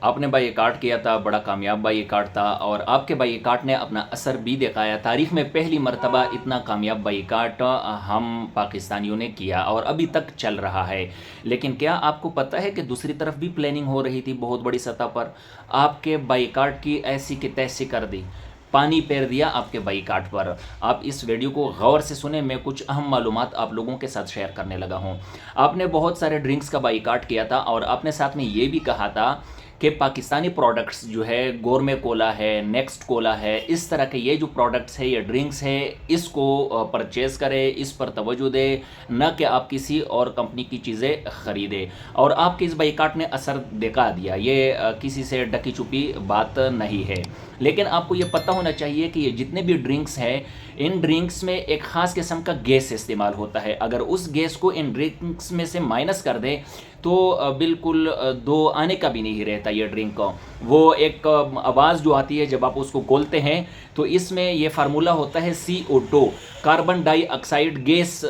آپ نے بائی کاٹ کیا تھا، بڑا کامیاب بائی کاٹ تھا، اور آپ کے بائی کاٹ نے اپنا اثر بھی دکھایا۔ تاریخ میں پہلی مرتبہ اتنا کامیاب بائی کاٹ ہم پاکستانیوں نے کیا اور ابھی تک چل رہا ہے۔ لیکن کیا آپ کو پتہ ہے کہ دوسری طرف بھی پلاننگ ہو رہی تھی بہت بڑی سطح پر؟ آپ کے بائی کاٹ کی ایسی کی تیسی کر دی، پانی پھیر دیا آپ کے بائی کاٹ پر۔ آپ اس ویڈیو کو غور سے سنیں، میں کچھ اہم معلومات آپ لوگوں کے ساتھ شیئر کرنے لگا ہوں۔ آپ نے بہت سارے ڈرنکس کا بائی کاٹ کیا تھا اور آپ نے ساتھ میں یہ بھی کہا تھا کہ پاکستانی پروڈکٹس جو ہے، گورمے کولا ہے، نیکسٹ کولا ہے، اس طرح کے یہ جو پروڈکٹس ہے، یہ ڈرنکس ہے، اس کو پرچیز کرے، اس پر توجہ دے، نہ کہ آپ کسی اور کمپنی کی چیزیں خریدے۔ اور آپ کے اس بائی کاٹ نے اثر دکھا دیا، یہ کسی سے ڈکی چھپی بات نہیں ہے۔ لیکن آپ کو یہ پتہ ہونا چاہیے کہ یہ جتنے بھی ڈرنکس ہیں، ان ڈرنکس میں ایک خاص قسم کا گیس استعمال ہوتا ہے۔ اگر اس گیس کو ان ڈرنکس میں سے مائنس کر دیں تو بالکل دو آنے کا بھی نہیں رہتا یہ ڈرنک کا۔ وہ ایک آواز جو آتی ہے جب آپ اس کو کھولتے ہیں تو اس میں یہ فارمولہ ہوتا ہے CO2، کاربن ڈائی آکسائڈ گیس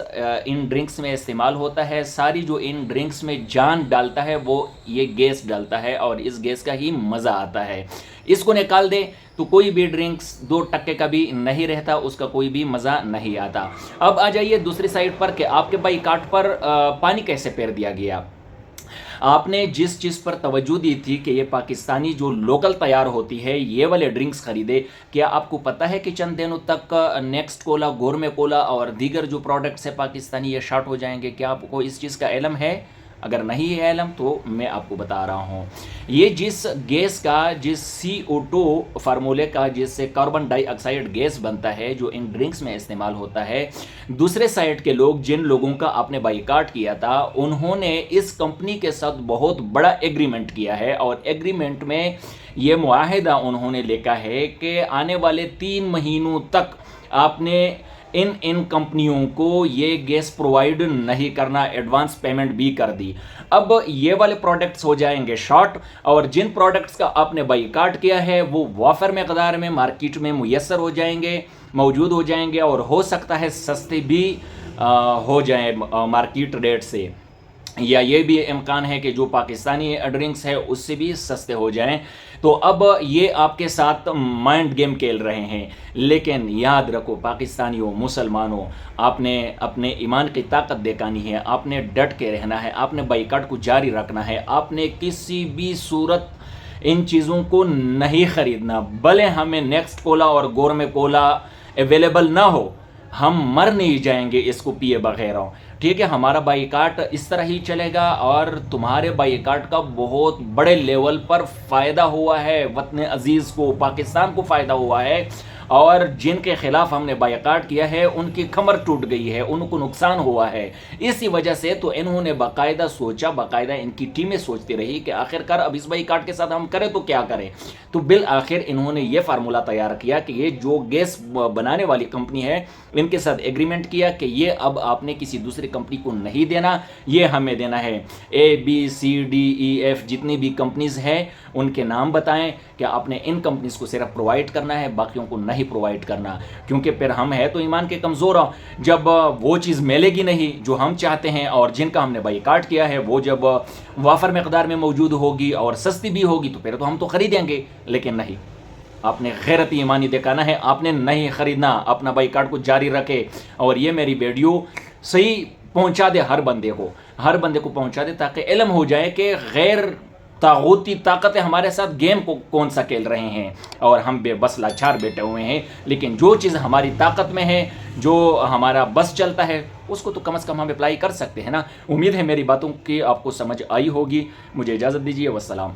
ان ڈرنکس میں استعمال ہوتا ہے۔ ساری جو ان ڈرنکس میں جان ڈالتا ہے وہ یہ گیس ڈالتا ہے، اور اس گیس کا ہی مزہ آتا ہے۔ اس کو نکال دے تو کوئی بھی ڈرنکس 2% کا بھی نہیں رہتا، اس کا کوئی بھی مزہ نہیں آتا۔ اب آ جائیے دوسری سائٹ پر کہ آپ کے بائی کاٹ پر پانی کیسے پھیر دیا گیا۔ آپ نے جس چیز پر توجہ دی تھی کہ یہ پاکستانی جو لوکل تیار ہوتی ہے یہ والے ڈرنکس خریدے، کیا آپ کو پتہ ہے کہ چند دنوں تک نیکسٹ کولا، گورمے کولا اور دیگر جو پروڈکٹس ہیں پاکستانی، یہ شارٹ ہو جائیں گے؟ کیا آپ کو اس چیز کا علم ہے؟ اگر نہیں ہے علم تو میں آپ کو بتا رہا ہوں۔ یہ جس گیس کا، جس CO2 فارمولے کا، جس سے کاربن ڈائی آکسائڈ گیس بنتا ہے، جو ان ڈرنکس میں استعمال ہوتا ہے، دوسرے سائٹ کے لوگ، جن لوگوں کا آپ نے بائی کاٹ کیا تھا، انہوں نے اس کمپنی کے ساتھ بہت بڑا ایگریمنٹ کیا ہے، اور ایگریمنٹ میں یہ معاہدہ انہوں نے لکھا ہے کہ آنے والے 3 مہینوں تک آپ نے ان کمپنیوں کو یہ گیس پرووائیڈ نہیں کرنا، ایڈوانس پیمنٹ بھی کر دی۔ اب یہ والے پروڈکٹس ہو جائیں گے شارٹ، اور جن پروڈکٹس کا آپ نے بائی کاٹ کیا ہے وہ وافر مقدار میں مارکیٹ میں میسر ہو جائیں گے، موجود ہو جائیں گے، اور ہو سکتا ہے سستے بھی ہو جائیں مارکیٹ ریٹ سے، یا یہ بھی امکان ہے کہ جو پاکستانی ڈرنکس ہے اس سے بھی سستے ہو جائیں۔ تو اب یہ آپ کے ساتھ مائنڈ گیم کھیل رہے ہیں۔ لیکن یاد رکھو پاکستانیوں، مسلمانوں، آپ نے اپنے ایمان کی طاقت دکھانی ہے، آپ نے ڈٹ کے رہنا ہے، آپ نے بائی کاٹ کو جاری رکھنا ہے، آپ نے کسی بھی صورت ان چیزوں کو نہیں خریدنا۔ بھلے ہمیں نیکسٹ کولا اور گورمے کولا اویلیبل نہ ہو، ہم مر نہیں جائیں گے اس کو پیے بغیر۔ ٹھیک ہے، ہمارا بائی کاٹ اس طرح ہی چلے گا، اور تمہارے بائی کاٹ کا بہت بڑے لیول پر فائدہ ہوا ہے، وطن عزیز کو، پاکستان کو فائدہ ہوا ہے، اور جن کے خلاف ہم نے بائی کاٹ کیا ہے ان کی کمر ٹوٹ گئی ہے، ان کو نقصان ہوا ہے۔ اسی وجہ سے تو انہوں نے باقاعدہ سوچا، باقاعدہ ان کی ٹیمیں سوچتی رہی کہ آخر کار اب اس بائی کاٹ کے ساتھ ہم کریں تو کیا کریں۔ تو بالآخر انہوں نے یہ فارمولہ تیار کیا کہ یہ جو گیس بنانے والی کمپنی ہے ان کے ساتھ ایگریمنٹ کیا کہ یہ اب آپ نے کسی دوسری کمپنی کو نہیں دینا، یہ ہمیں دینا ہے۔ ABCDEF جتنی بھی کمپنیز ہیں ان کے نام بتائیں کہ آپ نے ان کمپنیز کو صرف پرووائڈ کرنا ہے، باقیوں کو نہیں پرووائڈ کرنا، کیونکہ پھر ہم ہے تو ایمان کے کمزور ہیں۔ جب وہ چیز ملے گی نہیں جو ہم چاہتے ہیں، اور جن کا ہم نے بائی کاٹ کیا ہے وہ جب وافر مقدار میں موجود ہوگی اور سستی بھی ہوگی تو پھر تو ہم تو خریدیں گے۔ لیکن نہیں، آپ نے غیرت ایمانی دکھانا ہے، آپ نے نہیں خریدنا، اپنا بائی کاٹ کو جاری رکھے، اور یہ میری ویڈیو صحیح پہنچا دے، ہر بندے کو پہنچا دے، تاکہ علم ہو جائے کہ غیر طاغوتی طاقتیں ہمارے ساتھ گیم کو کون سا کھیل رہے ہیں، اور ہم بے بس لاچار بیٹھے ہوئے ہیں۔ لیکن جو چیز ہماری طاقت میں ہے، جو ہمارا بس چلتا ہے، اس کو تو کم از کم ہم اپلائی کر سکتے ہیں نا۔ امید ہے میری باتوں کی آپ کو سمجھ آئی ہوگی۔ مجھے اجازت دیجیے، والسلام۔